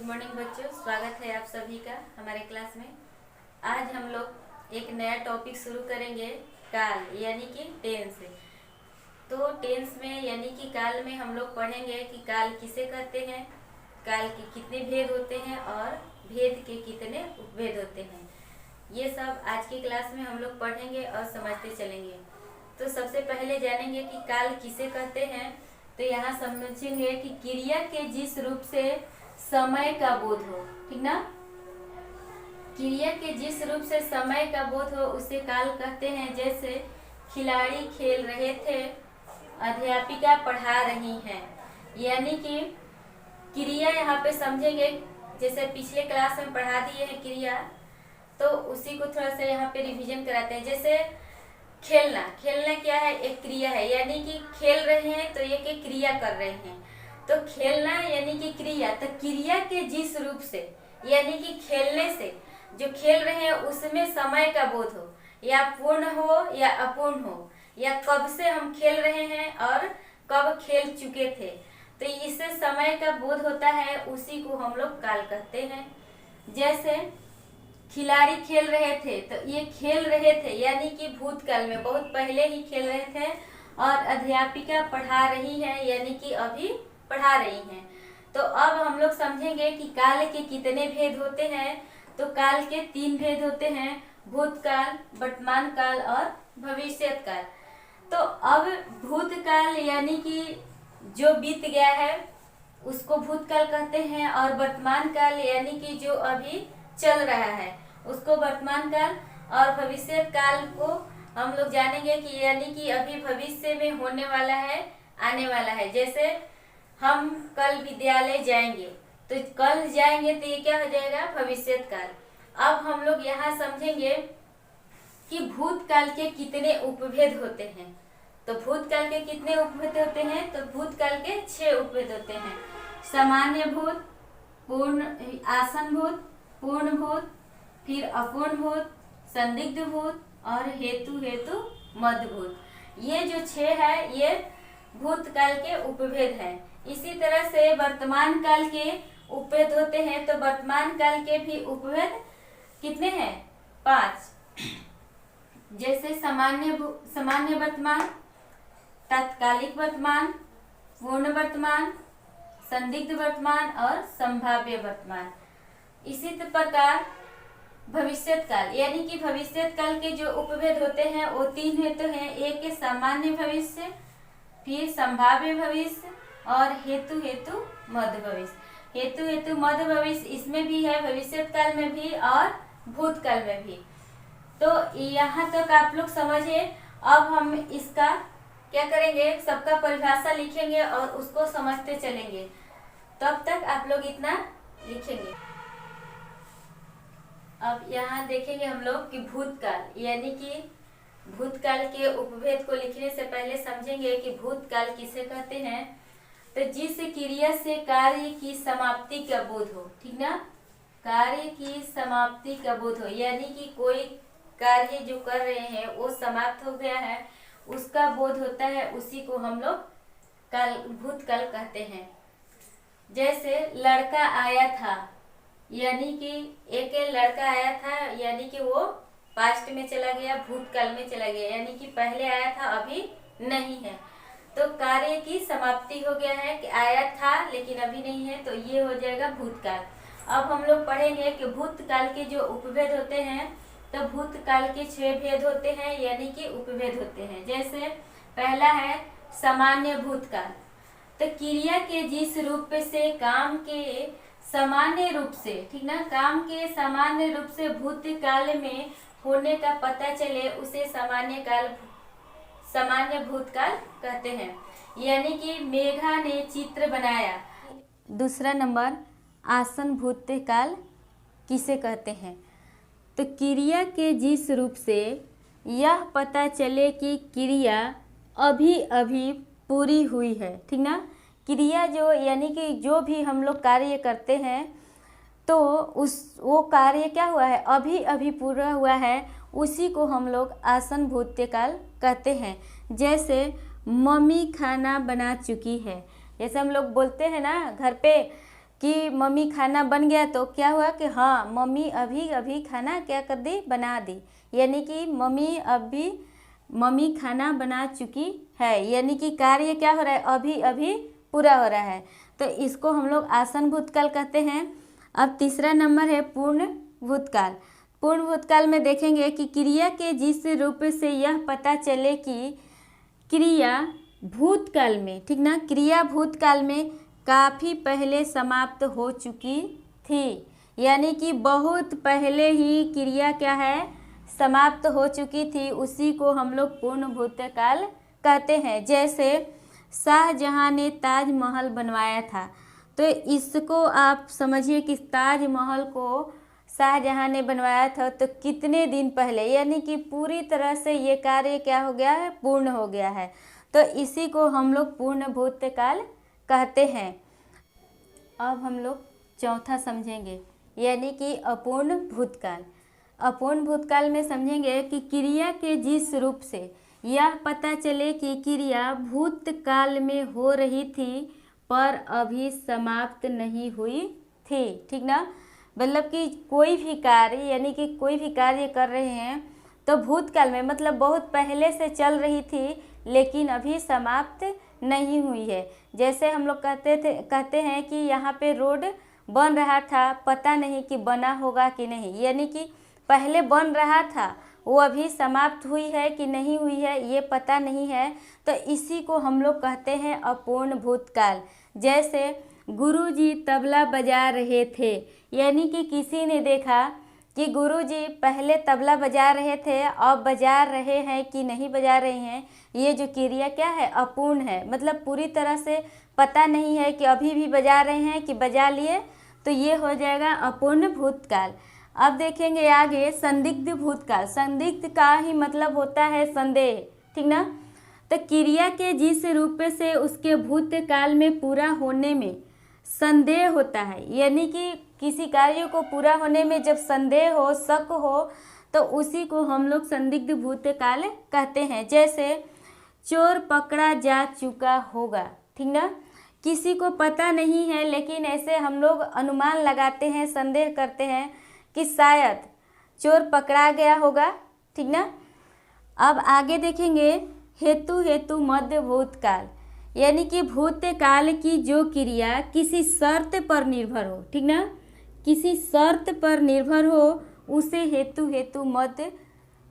Morning बच्चों, स्वागत है आप सभी का हमारे क्लास में। आज हम लोग एक नया टॉपिक शुरू करेंगे, काल यानी कि टेंस। तो टेंस में यानी कि काल में हम लोग पढ़ेंगे कि काल किसे कहते हैं, काल के कितने भेद होते हैं और भेद के कितने उपभेद होते हैं। ये सब आज की क्लास में हम लोग पढ़ेंगे और समझते चलेंगे। तो सबसे पहले जानेंगे कि काल किसे कहते हैं। तो यहाँ समझेंगे कि क्रिया के जिस रूप से समय का बोध हो, ठीक ना। क्रिया के जिस रूप से समय का बोध हो उसे काल कहते हैं। जैसे खिलाड़ी खेल रहे थे, अध्यापिका पढ़ा रही हैं। यानी कि क्रिया यहाँ पे समझेंगे, जैसे पिछले क्लास में पढ़ा दिए हैं क्रिया, तो उसी को थोड़ा सा यहाँ पे रिवीजन कराते हैं। जैसे खेलना, खेलना क्या है, एक क्रिया है, यानी कि खेल रहे हैं तो ये एक क्रिया कर रहे हैं। तो खेलना यानी कि क्रिया, तो क्रिया के जिस रूप से यानी कि खेलने से जो खेल रहे हैं उसमें समय का बोध हो, या पूर्ण हो या अपूर्ण हो, या कब से हम खेल रहे हैं और कब खेल चुके थे, तो इससे समय का बोध होता है, उसी को हम लोग काल कहते हैं। जैसे खिलाड़ी खेल रहे थे, तो ये खेल रहे थे यानी कि भूतकाल में बहुत पहले ही खेल रहे थे। और अध्यापिका पढ़ा रही है यानी कि अभी पढ़ा रही हैं। तो अब हम लोग समझेंगे कि काल के कितने भेद होते हैं। तो काल के 3 भेद होते हैं, भूतकाल, वर्तमान काल और भविष्यत काल। तो अब भूतकाल यानी कि जो बीत गया है उसको भूतकाल कहते हैं, और वर्तमान काल यानी कि जो अभी चल रहा है उसको वर्तमान काल, और भविष्यत काल को हम लोग जानेंगे कि यानी कि अभी भविष्य में होने वाला है, आने वाला है। जैसे हम कल विद्यालय जाएंगे, तो कल जाएंगे तो ये क्या हो जाएगा, भविष्यत काल। अब हम लोग यहाँ समझेंगे कि भूतकाल के कितने उपभेद होते हैं। तो भूतकाल के कितने उपभेद होते हैं, तो भूतकाल के 6 उपभेद होते हैं। सामान्य भूत, पूर्ण आसन भूत, पूर्ण भूत, फिर अपूर्ण भूत, संदिग्ध भूत और हेतु हेतु मध्य भूत। ये जो 6 है ये भूतकाल के उपभेद हैं। इसी तरह से वर्तमान काल के उपभेद होते हैं। तो वर्तमान काल के भी उपभेद कितने हैं, 5। जैसे सामान्य वर्तमान, तात्कालिक वर्तमान, पूर्ण वर्तमान, संदिग्ध वर्तमान और संभाव्य वर्तमान। इसी प्रकार भविष्यत काल यानी कि भविष्यत काल के जो उपभेद होते हैं वो 3 हेतु हैं। एक है सामान्य भविष्य, फिर संभाव्य भविष्य और हेतु हेतु मध्य भविष्य। हेतु हेतु मध्य भविष्य इसमें भी है, भविष्यत काल में भी और भूतकाल में भी। तो यहाँ तक आप लोग समझे। अब हम इसका क्या करेंगे, सबका परिभाषा लिखेंगे और उसको समझते चलेंगे। तब तक आप लोग इतना लिखेंगे। अब यहाँ देखेंगे हम लोग कि भूतकाल यानी कि भूतकाल के उपभेद को लिखने से पहले समझेंगे कि भूतकाल किसे कहते हैं। तो जिस क्रिया से कार्य की समाप्ति का बोध हो, ठीक ना, कार्य की समाप्ति का बोध हो, यानी कि कोई कार्य जो कर रहे हैं वो समाप्त हो गया है, उसका बोध होता है, उसी को हम लोग काल भूतकाल कहते हैं। जैसे लड़का आया था, यानी कि एक लड़का आया था यानी कि वो पास्ट में चला गया, भूतकाल में चला गया, यानी कि पहले आया था अभी नहीं है। तो कार्य की समाप्ति हो गया है कि आया था लेकिन अभी नहीं है, तो ये हो जाएगा भूतकाल। अब हम लोग पढ़ेंगे कि भूतकाल के जो उपभेद होते हैं। तो भूतकाल के 6 भेद होते हैं यानी कि उपभेद होते हैं। जैसे पहला है सामान्य भूतकाल। तो क्रिया के जिस रूप से काम के सामान्य रूप से, ठीक ना, काम के सामान्य रूप से भूतकाल में होने का पता चले उसे सामान्य भूतकाल कहते हैं। यानी कि मेघा ने चित्र बनाया। दूसरा नंबर आसन भूतकाल किसे कहते हैं। तो क्रिया के जिस रूप से यह पता चले कि क्रिया अभी अभी पूरी हुई है, ठीक ना। क्रिया जो यानी कि जो भी हम लोग कार्य करते हैं तो वो कार्य क्या हुआ है, अभी अभी पूरा हुआ है, उसी को हम लोग आसन भूतकाल कहते हैं। जैसे मम्मी खाना बना चुकी है, जैसे हम लोग बोलते हैं ना घर पे कि मम्मी खाना बन गया, तो क्या हुआ कि हाँ मम्मी अभी अभी खाना क्या कर दी, बना दी, यानी कि मम्मी खाना बना चुकी है, यानी कि कार्य क्या हो रहा है, अभी अभी पूरा हो रहा है। तो इसको हम लोग आसन भूतकाल कहते हैं। अब तीसरा नंबर है पूर्ण भूतकाल। पूर्ण भूतकाल में देखेंगे कि क्रिया के जिस रूप से यह पता चले कि क्रिया भूतकाल में, ठीक ना, क्रिया भूतकाल में काफ़ी पहले समाप्त हो चुकी थी, यानी कि बहुत पहले ही क्रिया क्या है, समाप्त हो चुकी थी, उसी को हम लोग पूर्ण भूतकाल कहते हैं। जैसे शाहजहां ने ताजमहल बनवाया था, तो इसको आप समझिए कि ताजमहल को शाहजहां ने बनवाया था तो कितने दिन पहले, यानी कि पूरी तरह से ये कार्य क्या हो गया है, पूर्ण हो गया है। तो इसी को हम लोग पूर्ण भूतकाल कहते हैं। अब हम लोग चौथा समझेंगे, यानी कि अपूर्ण भूतकाल। अपूर्ण भूतकाल में समझेंगे कि क्रिया के जिस रूप से यह पता चले कि क्रिया भूतकाल में हो रही थी पर अभी समाप्त नहीं हुई थी, ठीक ना, मतलब कि कोई भी कार्य, यानी कि कोई भी कार्य कर रहे हैं तो भूतकाल में मतलब बहुत पहले से चल रही थी लेकिन अभी समाप्त नहीं हुई है। जैसे हम लोग कहते हैं कि यहाँ पे रोड बन रहा था, पता नहीं कि बना होगा कि नहीं, यानी कि पहले बन रहा था, वो अभी समाप्त हुई है कि नहीं हुई है ये पता नहीं है, तो इसी को हम लोग कहते हैं अपूर्ण भूतकाल। जैसे गुरुजी तबला बजा रहे थे, यानी कि किसी ने देखा कि गुरुजी पहले तबला बजा रहे थे, अब बजा रहे हैं कि नहीं बजा रहे हैं, ये जो क्रिया क्या है, अपूर्ण है, मतलब पूरी तरह से पता नहीं है कि अभी भी बजा रहे हैं कि बजा लिए, तो ये हो जाएगा अपूर्ण भूतकाल। अब देखेंगे आगे संदिग्ध भूतकाल। संदिग्ध का ही मतलब होता है संदेह, ठीक ना, तो क्रिया के जिस रूप से उसके भूतकाल में पूरा होने में संदेह होता है, यानी कि किसी कार्य को पूरा होने में जब संदेह हो, शक हो, तो उसी को हम लोग संदिग्ध भूतकाल कहते हैं। जैसे चोर पकड़ा जा चुका होगा, ठीक ना, किसी को पता नहीं है लेकिन ऐसे हम लोग अनुमान लगाते हैं, संदेह करते हैं कि शायद चोर पकड़ा गया होगा, ठीक ना। अब आगे देखेंगे हेतु मध्य भूतकाल, यानी कि भूतकाल की जो क्रिया किसी शर्त पर निर्भर हो, ठीक ना, किसी शर्त पर निर्भर हो उसे हेतु मध्य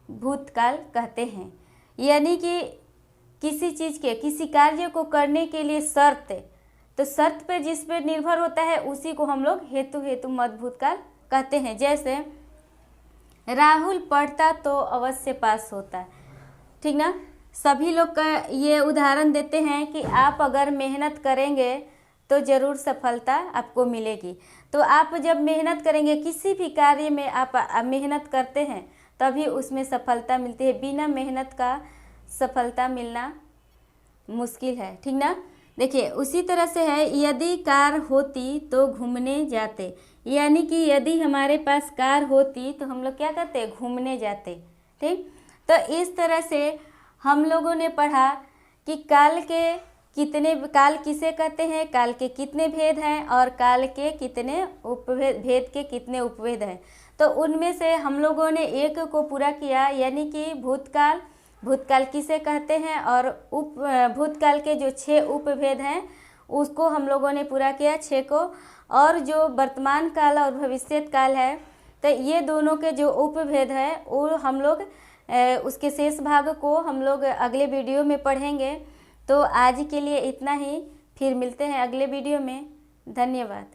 भूतकाल कहते हैं। यानी कि किसी चीज़ के, किसी कार्य को करने के लिए शर्त, तो शर्त पे जिस पे निर्भर होता है उसी को हम लोग हेतु मध्य भूतकाल कहते हैं। जैसे राहुल पढ़ता तो अवश्य पास होता, ठीक ना, सभी लोग का ये उदाहरण देते हैं कि आप अगर मेहनत करेंगे तो ज़रूर सफलता आपको मिलेगी। तो आप जब मेहनत करेंगे, किसी भी कार्य में आप मेहनत करते हैं तभी उसमें सफलता मिलती है, बिना मेहनत का सफलता मिलना मुश्किल है, ठीक ना। देखिए उसी तरह से है, यदि कार होती तो घूमने जाते, यानी कि यदि हमारे पास कार होती तो हम लोग क्या करते, घूमने जाते, ठीक। तो इस तरह से हम लोगों ने पढ़ा कि काल किसे कहते हैं, काल के कितने भेद हैं और काल के कितने भेद के कितने उपभेद हैं। तो उनमें से हम लोगों ने एक को पूरा किया, यानी कि भूतकाल किसे कहते हैं, और भूतकाल के जो 6 उपभेद हैं उसको हम लोगों ने पूरा किया, 6 को। और जो वर्तमान काल और भविष्यत काल है, तो ये दोनों के जो उपभेद है वो हम लोग उसके शेष भाग को हम लोग अगले वीडियो में पढ़ेंगे। तो आज के लिए इतना ही, फिर मिलते हैं अगले वीडियो में। धन्यवाद।